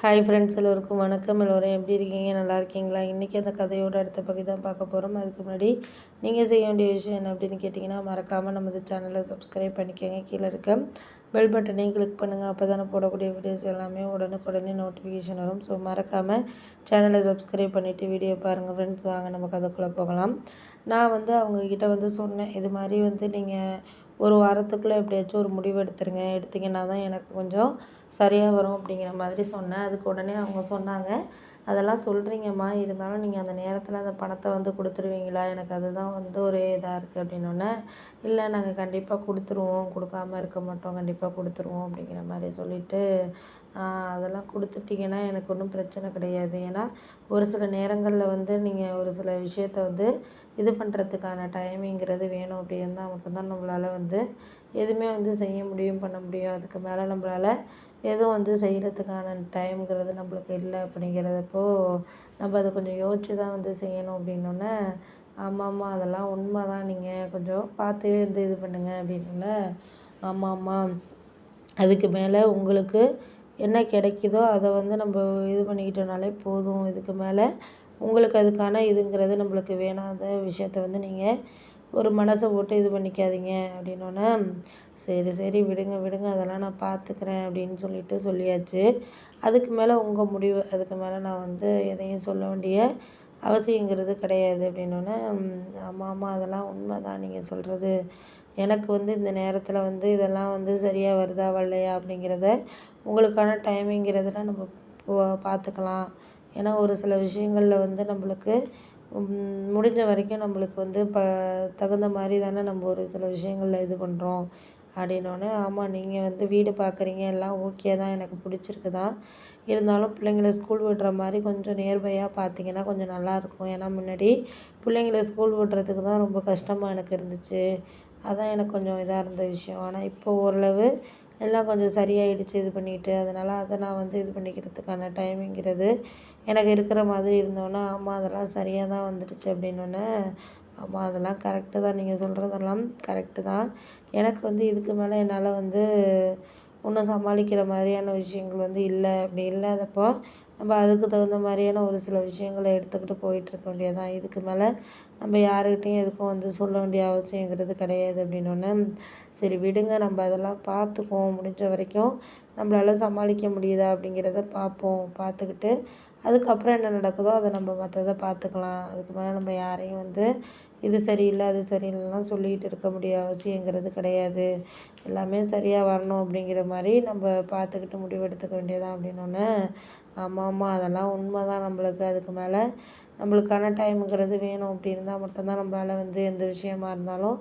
Hi friends, எல்லோருக்கும் வணக்கம். எல்லோரும் எப்படி இருக்கீங்க? நல்லா இருக்கீங்களா? இன்றைக்கி அந்த கதையோட அடுத்த பகுதி தான் பார்க்க போகிறோம். அதுக்கு முன்னாடி நீங்கள் செய்ய வேண்டிய விஷயம் என்ன அப்படின்னு கேட்டிங்கன்னா, மறக்காமல் நமது சேனலை சப்ஸ்கிரைப் பண்ணிக்கோங்க. கீழே இருக்க பெல் பட்டனையும் கிளிக் பண்ணுங்கள். அப்போ தானே போடக்கூடிய வீடியோஸ் எல்லாமே உடனுக்குடனே நோட்டிஃபிகேஷன் வரும். ஸோ மறக்காமல் சேனலை சப்ஸ்கிரைப் பண்ணிவிட்டு வீடியோ பாருங்கள் ஃப்ரெண்ட்ஸ். வாங்க நம்ம கதைக்குள்ளே போகலாம். நான் அவங்கக்கிட்ட சொன்னேன், இது மாதிரி நீங்கள் ஒரு வாரத்துக்குள்ளே எப்படியாச்சும் ஒரு முடிவு எடுத்திங்கன்னா தான் எனக்கு கொஞ்சம் சரியாக வரும் அப்படிங்கிற மாதிரி சொன்னேன். அதுக்கு உடனே அவங்க சொன்னாங்க, அதெல்லாம் சொல்கிறீங்கம்மா, இருந்தாலும் நீங்கள் அந்த நேரத்தில் அந்த பணத்தை கொடுத்துருவீங்களா? எனக்கு அதுதான் ஒரு இதாக இருக்குது அப்படின்னோடனே, இல்லை நாங்கள் கண்டிப்பாக கொடுத்துருவோம், கொடுக்காம இருக்க மாட்டோம், கண்டிப்பாக கொடுத்துருவோம் அப்படிங்கிற மாதிரி சொல்லிவிட்டு, அதெல்லாம் கொடுத்துட்டிங்கன்னா எனக்கு ஒன்றும் பிரச்சனை கிடையாது. ஏன்னா ஒரு சில நேரங்களில் நீங்கள் ஒரு சில விஷயத்த இது பண்ணுறதுக்கான டைமிங்கிறது வேணும். அப்படி இருந்தால் மட்டும்தான் நம்மளால் எதுவுமே செய்ய முடியும், பண்ண முடியும். அதுக்கு மேலே நம்மளால் எதுவும் செய்கிறதுக்கான டைம்ங்கிறது நம்மளுக்கு இல்லை அப்படிங்கிறதப்போ நம்ம அதை கொஞ்சம் யோசித்து தான் செய்யணும் அப்படின்னோடனே, ஆமாம்மா அதெல்லாம் உண்மை தான், நீங்கள் கொஞ்சம் பார்த்து இது பண்ணுங்க அப்படின்னோடன, ஆமாம்மா அதுக்கு மேலே உங்களுக்கு என்ன கிடைக்குதோ அதை நம்ம இது பண்ணிக்கிட்டோனாலே போதும். இதுக்கு மேலே உங்களுக்கு அதுக்கான இதுங்கிறது நம்மளுக்கு வேணாத விஷயத்த நீங்கள் ஒரு மனசை போட்டு இது பண்ணிக்காதீங்க அப்படின்னோடனே, சரி சரி விடுங்க விடுங்க, அதெல்லாம் நான் பார்த்துக்கிறேன் அப்படின்னு சொல்லியாச்சு. அதுக்கு மேலே உங்கள் முடிவு, அதுக்கு மேலே நான் எதையும் சொல்ல வேண்டிய அவசியங்கிறது கிடையாது அப்படின்னோடனே, ஆமாம் ஆமாம் அதெல்லாம் உண்மை தான் நீங்கள் சொல்கிறது. எனக்கு இந்த நேரத்தில் இதெல்லாம் சரியாக வருதா வரலையா அப்படிங்கிறத உங்களுக்கான டைமிங்கிறதுல நம்ம பார்த்துக்கலாம். ஏன்னா ஒரு சில விஷயங்களில் நம்மளுக்கு முடிஞ்ச வரைக்கும் நம்மளுக்கு தகுந்த மாதிரி தானே நம்ம ஒரு சில விஷயங்களில் இது பண்ணுறோம் அப்படின்னோடனே, ஆமாம் நீங்கள் வீடு பார்க்குறீங்க, எல்லாம் ஓகே தான், எனக்கு பிடிச்சிருக்கு தான். இருந்தாலும் பிள்ளைங்கள ஸ்கூல் விடுற மாதிரி கொஞ்சம் நியர்பையாக பார்த்தீங்கன்னா கொஞ்சம் நல்லாயிருக்கும். ஏன்னா முன்னாடி பிள்ளைங்கள ஸ்கூல் விடுறதுக்கு தான் ரொம்ப கஷ்டமாக எனக்கு இருந்துச்சு. அதான் எனக்கு கொஞ்சம் இதாக இருந்த விஷயம். ஆனால் இப்போ ஓரளவு எல்லாம் கொஞ்சம் சரியாயிடுச்சு இது பண்ணிட்டு. அதனால் அதை நான் இது பண்ணிக்கிறதுக்கான டைமிங்கிறது எனக்கு இருக்கிற மாதிரி இருந்தோன்னே, ஆமாம் அதெல்லாம் சரியாக தான் வந்துடுச்சு அப்படின்னோடனே, ஆமாம் அதெல்லாம் கரெக்டு தான், நீங்கள் சொல்கிறதெல்லாம் கரெக்டு தான். எனக்கு இதுக்கு மேலே என்னால் ஒன்றும் சமாளிக்கிற மாதிரியான விஷயங்கள் இல்லை. அப்படி இல்லாதப்போ நம்ம அதுக்கு தகுந்த மாதிரியான ஒரு சில விஷயங்களை எடுத்துக்கிட்டு போயிட்டுருக்க வேண்டியது தான். இதுக்கு மேலே நம்ம யாருக்கிட்டேயும் எதுக்கும் சொல்ல வேண்டிய அவசியங்கிறது கிடையாது அப்படின்னோடனே, சரி விடுங்க, நம்ம அதெல்லாம் பார்த்துக்குவோம். முடிஞ்ச வரைக்கும் நம்மளால் சமாளிக்க முடியுதா அப்படிங்கிறத பார்ப்போம். பார்த்துக்கிட்டு அதுக்கப்புறம் என்ன நடக்குதோ அதை நம்ம மற்றத பார்த்துக்கலாம். அதுக்கு மேலே நம்ம யாரையும் இது சரியில்லை, அது சரியில்லைலாம் சொல்லிகிட்டு இருக்க முடிய அவசியங்கிறது கிடையாது. எல்லாமே சரியாக வரணும் அப்படிங்கிற மாதிரி நம்ம பார்த்துக்கிட்டு முடிவெடுத்துக்க வேண்டியதான் அப்படின்னோடனே, ஆமாம் ஆமாம் அதெல்லாம் உண்மை தான். நம்மளுக்கு அதுக்கு மேலே நம்மளுக்கான டைமுங்கிறது வேணும். அப்படி இருந்தால் மட்டும்தான் நம்மளால் எந்த விஷயமா இருந்தாலும்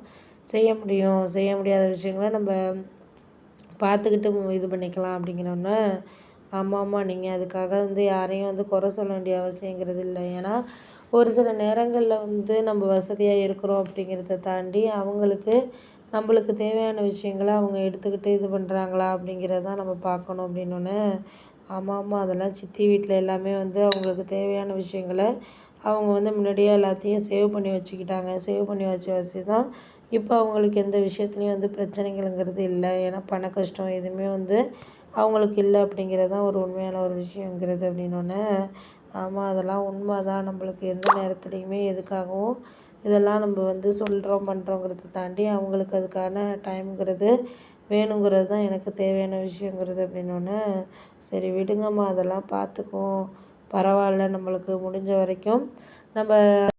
செய்ய முடியும். செய்ய முடியாத விஷயங்கள நம்ம பார்த்துக்கிட்டு இது பண்ணிக்கலாம் அப்படிங்கிறோன்னே, ஆமாம் நீங்கள் அதுக்காக யாரையும் குறை சொல்ல வேண்டிய அவசியங்கிறது இல்லை. ஏன்னா ஒரு சில நேரங்களில் நம்ம வசதியாக இருக்கிறோம் அப்படிங்கிறத தாண்டி அவங்களுக்கு நம்மளுக்கு தேவையான விஷயங்கள அவங்க எடுத்துக்கிட்டு இது பண்ணுறாங்களா அப்படிங்கிறத தான் நம்ம பார்க்கணும் அப்படின்னோடனே, ஆமாம் ஆமாம் அதெல்லாம் சித்தி வீட்டில் எல்லாமே அவங்களுக்கு தேவையான விஷயங்கள அவங்க முன்னாடியே எல்லாத்தையும் சேவ் பண்ணி வச்சுக்கிட்டாங்க. சேவ் பண்ணி வச்சு தான் இப்போ அவங்களுக்கு எந்த விஷயத்துலையும் பிரச்சனைகள்ங்கிறது இல்லை. ஏன்னா பண கஷ்டம் எதுவுமே அவங்களுக்கு இல்லை அப்படிங்கிறது தான் ஒரு உண்மையான ஒரு விஷயங்கிறது அப்படின்னோடனே, ஆமாம் அதெல்லாம் உண்மை தான். நம்மளுக்கு எந்த நேரத்துலையுமே எதுக்காகவும் இதெல்லாம் நம்ம சொல்கிறோம் பண்ணுறோங்கிறத தாண்டி அவங்களுக்கு அதுக்கான டைம்ங்கிறது வேணுங்கிறது தான் எனக்கு தேவையான விஷயங்கிறது அப்படின்னோடனே, சரி விடுங்கம்மா அதெல்லாம் பார்த்துக்குவோம், பரவாயில்ல, நம்மளுக்கு முடிஞ்ச வரைக்கும் நம்ம